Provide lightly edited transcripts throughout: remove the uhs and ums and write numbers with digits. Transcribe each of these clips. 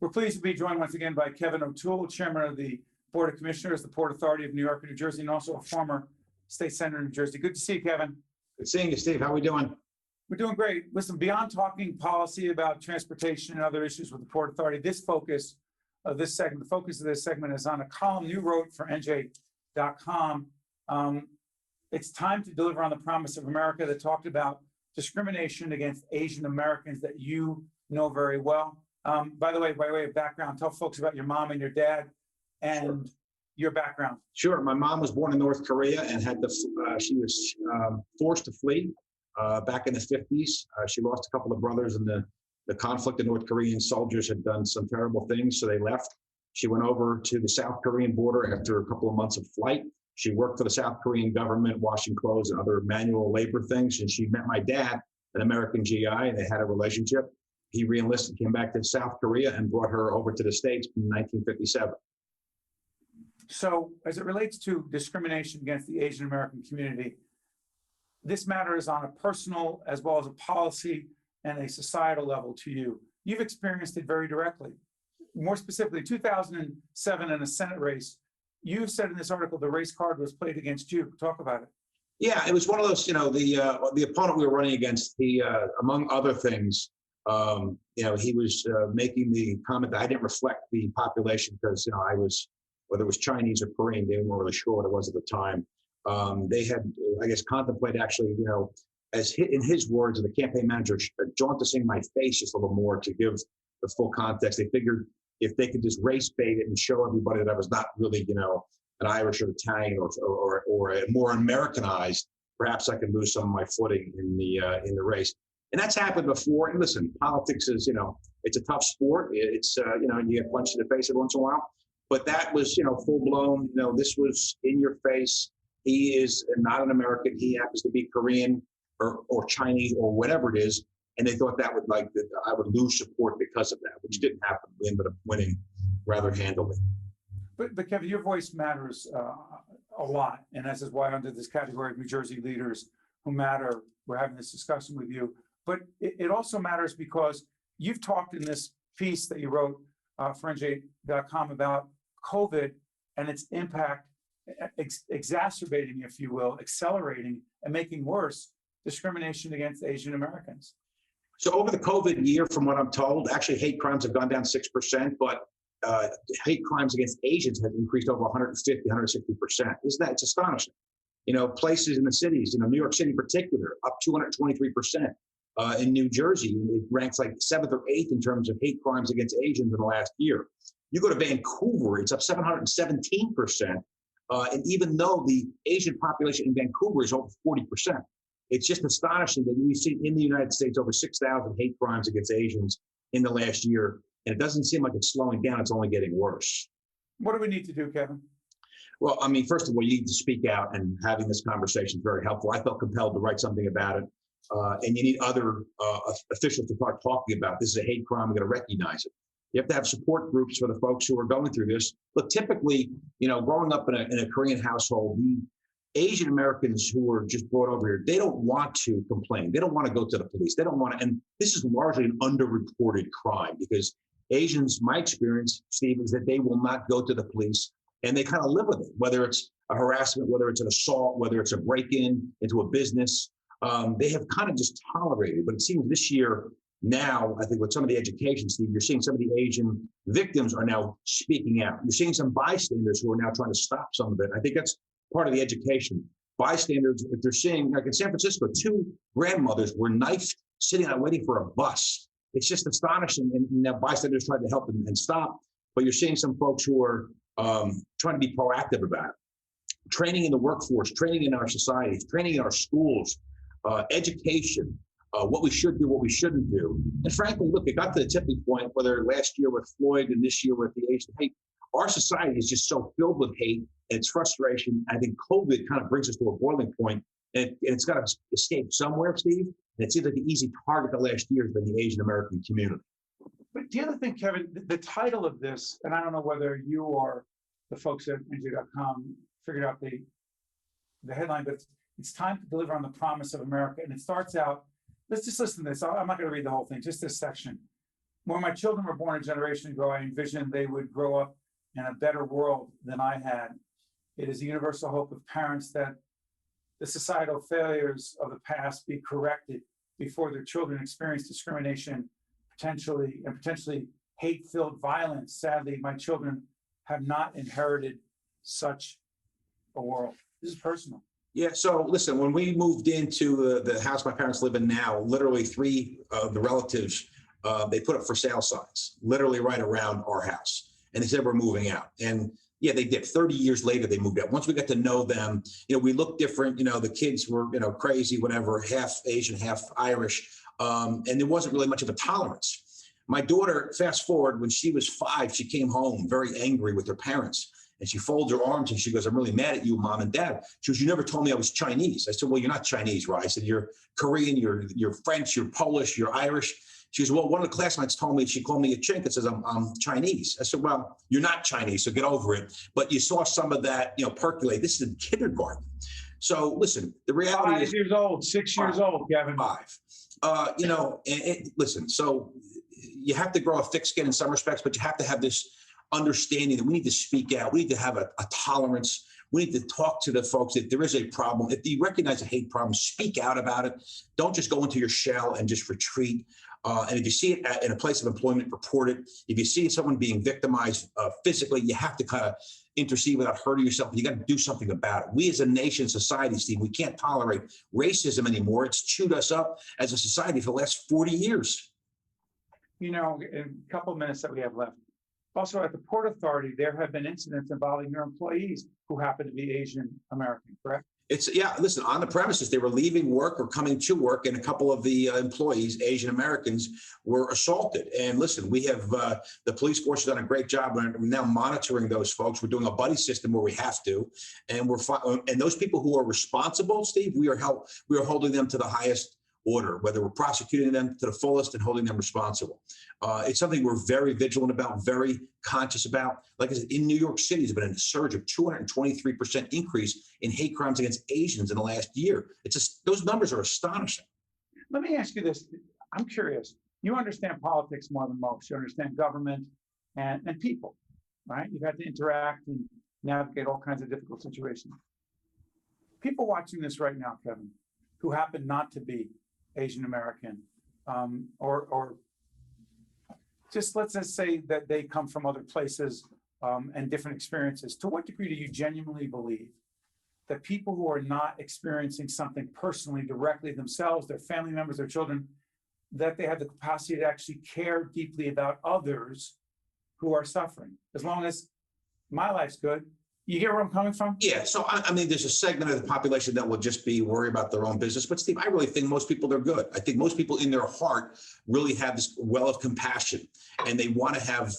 We're pleased to be joined once again by Kevin O'Toole, Chairman of the Board of Commissioners, the Port Authority of New York and New Jersey, and also a former state senator in New Jersey. Good to see you, Kevin. Good seeing you, Steve. How are we doing? We're doing great. Listen, beyond talking policy about transportation and other issues with the Port Authority, the focus of this segment is on a column you wrote for NJ.com. It's time to deliver on the promise of America that talked about discrimination against Asian Americans that you know very well. By the way, by way of background, tell folks about your mom and your dad and your background. Sure. My mom was born in North Korea and she was forced to flee back in the 50s. She lost a couple of brothers in the conflict. The North Korean soldiers had done some terrible things, so they left. She went over to the South Korean border after a couple of months of flight. She worked for the South Korean government, washing clothes and other manual labor things. And she met my dad, an American GI, and they had a relationship. He re-enlisted, came back to South Korea, and brought her over to the States in 1957. So as it relates to discrimination against the Asian American community, this matter is on a personal as well as a policy and a societal level to you. You've experienced it very directly. More specifically, 2007 in a Senate race, you said in this article the race card was played against you. Talk about it. Yeah, it was one of those, the opponent we were running against, he, among other things, he was making the comment that I didn't reflect the population because, I was, whether it was Chinese or Korean, they weren't really sure what it was at the time. They had, I guess, contemplated actually, in his words, and the campaign manager, jaunting my face just a little more to give the full context. They figured if they could just race bait it and show everybody that I was not really, an Irish or Italian or more Americanized, perhaps I could lose some of my footing in the race. And that's happened before. And listen, politics is, it's a tough sport. It's, you get punched in the face every once in a while. But that was, full blown, this was in your face. He is not an American. He happens to be Korean or Chinese or whatever it is. And they thought that I would lose support because of that, which didn't happen. We ended up winning rather handily. But Kevin, your voice matters a lot. And this is why under this category of New Jersey leaders who matter, we're having this discussion with you. But it also matters because you've talked in this piece that you wrote for NJ.com about COVID and its impact, exacerbating, if you will, accelerating and making worse discrimination against Asian Americans. So over the COVID year, from what I'm told, actually hate crimes have gone down 6%, but hate crimes against Asians have increased over 150, 160%. It's astonishing. Places in the cities, New York City in particular, up 223%. In New Jersey, it ranks like 7th or 8th in terms of hate crimes against Asians in the last year. You go to Vancouver, it's up 717%. And even though the Asian population in Vancouver is over 40%, it's just astonishing that we've seen in the United States over 6,000 hate crimes against Asians in the last year. And it doesn't seem like it's slowing down. It's only getting worse. What do we need to do, Kevin? Well, first of all, you need to speak out, and having this conversation is very helpful. I felt compelled to write something about it. And you need other officials to start talking about this is a hate crime. We're going to recognize it. You have to have support groups for the folks who are going through this. Look, typically, growing up in a Korean household, the Asian Americans who were just brought over here, they don't want to complain. They don't want to go to the police. They don't want to. And this is largely an underreported crime because Asians, my experience, Steve, is that they will not go to the police and they kind of live with it, whether it's a harassment, whether it's an assault, whether it's a break-in into a business. They have kind of just tolerated. But it seems this year now, I think with some of the education, Steve, you're seeing some of the Asian victims are now speaking out. You're seing some bystanders who are now trying to stop some of it. I think that's part of the education. Bystanders, if they're seeing, like in San Francisco, 2 grandmothers were knifed sitting out waiting for a bus. It's just astonishing. And now bystanders tried to help them and stop. But you're seeing some folks who are trying to be proactive about it. Training in the workforce, training in our societies, training in our schools, education, what we should do, what we shouldn't do. And frankly, look, it got to the tipping point, whether last year with Floyd and this year with the Asian hate. Our society is just so filled with hate and it's frustration. I think COVID kind of brings us to a boiling point, and it's got to escape somewhere, Steve. And it seems like the easy target the last year has been the Asian American community. But the other thing, Kevin, the title of this, and I don't know whether you or the folks at NJ.com figured out the headline, but it's time to deliver on the promise of America. And it starts out, let's just listen to this. I'm not going to read the whole thing, just this section. when my children were born a generation ago, I envisioned they would grow up in a better world than I had. It is a universal hope of parents that the societal failures of the past be corrected before their children experience discrimination, potentially hate-filled violence. Sadly, my children have not inherited such a world. This is personal. Yeah, so listen, when we moved into the house my parents live in now, literally three of the relatives, they put up for sale signs, literally right around our house. And they said we're moving out. And yeah, they did. 30 years later, they moved out. Once we got to know them, we looked different. The kids were, crazy, whatever, half Asian, half Irish. And there wasn't really much of a tolerance. My daughter, fast forward, when she was 5, she came home very angry with her parents. And she folds her arms and she goes, "I'm really mad at you, Mom and Dad." She goes, "You never told me I was Chinese." I said, "Well, you're not Chinese, right?" I said, "You're Korean, you're French, you're Polish, you're Irish." She goes, "Well, one of the classmates told me," she called me a chink and says, I'm Chinese." I said, "Well, you're not Chinese, so get over it." But you saw some of that, percolate. This is in kindergarten. So listen, the reality is 5 years old, 6 years old, Kevin. 5. Listen, so you have to grow a thick skin in some respects, but you have to have this understanding that we need to speak out. We need to have a tolerance. We need to talk to the folks if there is a problem. If you recognize a hate problem, speak out about it. Don't just go into your shell and just retreat. And if you see it in a place of employment, report it. If you see someone being victimized physically, you have to kind of intercede without hurting yourself. You got to do something about it. We as a nation, society, Steve, we can't tolerate racism anymore. It's chewed us up as a society for the last 40 years. In a couple of minutes that we have left. Also, at the Port Authority, there have been incidents involving your employees who happen to be Asian American, correct? Listen, on the premises, they were leaving work or coming to work, and a couple of the employees, Asian Americans, were assaulted. And listen, we have the police force has done a great job. We're now monitoring those folks. We're doing a buddy system where we have to, and and those people who are responsible, Steve, we are holding them to the highest order, whether we're prosecuting them to the fullest and holding them responsible. It's something we're very vigilant about, very conscious about. Like I said, in New York City, there's been a surge of 223% increase in hate crimes against Asians in the last year. Those numbers are astonishing. Let me ask you this. I'm curious. You understand politics more than most. You understand government and people, right? You've had to interact and navigate all kinds of difficult situations. People watching this right now, Kevin, who happen not to be Asian American, or just let's just say that they come from other places and different experiences. To what degree do you genuinely believe that people who are not experiencing something personally, directly themselves, their family members, their children, that they have the capacity to actually care deeply about others who are suffering? As long as my life's good. You get where I'm coming from? Yeah. So, there's a segment of the population that will just be worried about their own business. But, Steve, I really think most people, they're good. I think most people in their heart really have this well of compassion, and they want to have,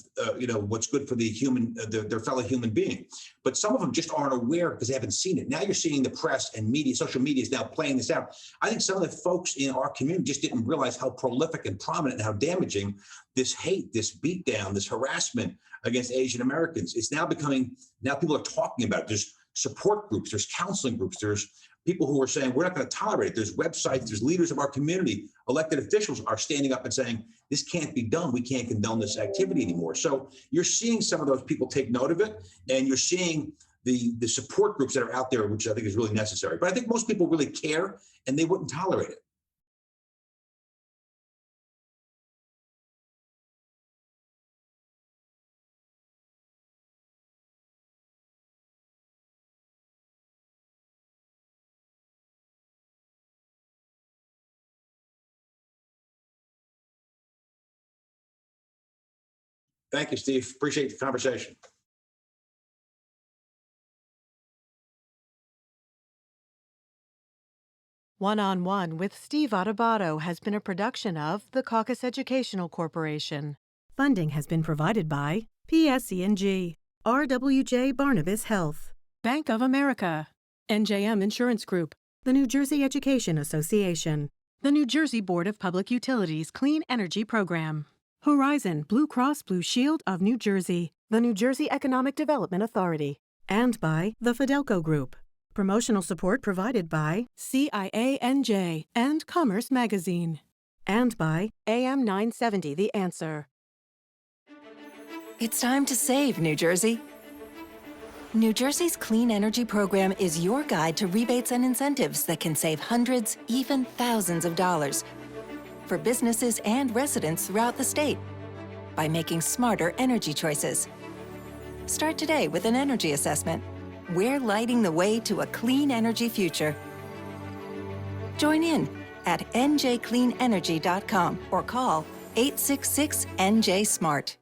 what's good for the human, their fellow human being. But some of them just aren't aware because they haven't seen it. Now you're seeing the press and media, social media is now playing this out. I think some of the folks in our community just didn't realize how prolific and prominent and how damaging this hate, this beatdown, this harassment against Asian Americans. It's now people are talking about it. There's support groups, there's counseling groups, there's people who are saying, we're not going to tolerate it. There's websites, there's leaders of our community, elected officials are standing up and saying, this can't be done. We can't condone this activity anymore. So you're seeing some of those people take note of it, and you're seeing the support groups that are out there, which I think is really necessary. But I think most people really care, and they wouldn't tolerate it. Thank you, Steve. Appreciate the conversation. One-on-One with Steve Adubato has been a production of the Caucus Educational Corporation. Funding has been provided by PSE&G, RWJ Barnabas Health, Bank of America, NJM Insurance Group, the New Jersey Education Association, the New Jersey Board of Public Utilities Clean Energy Program, Horizon Blue Cross Blue Shield of New Jersey, the New Jersey Economic Development Authority, and by the Fidelco Group. Promotional support provided by CIANJ and Commerce Magazine. And by AM 970 The Answer. It's time to save, New Jersey. New Jersey's Clean Energy Program is your guide to rebates and incentives that can save hundreds, even thousands of dollars for businesses and residents throughout the state by making smarter energy choices. Start today with an energy assessment. We're lighting the way to a clean energy future. Join in at njcleanenergy.com or call 866-NJ-SMART.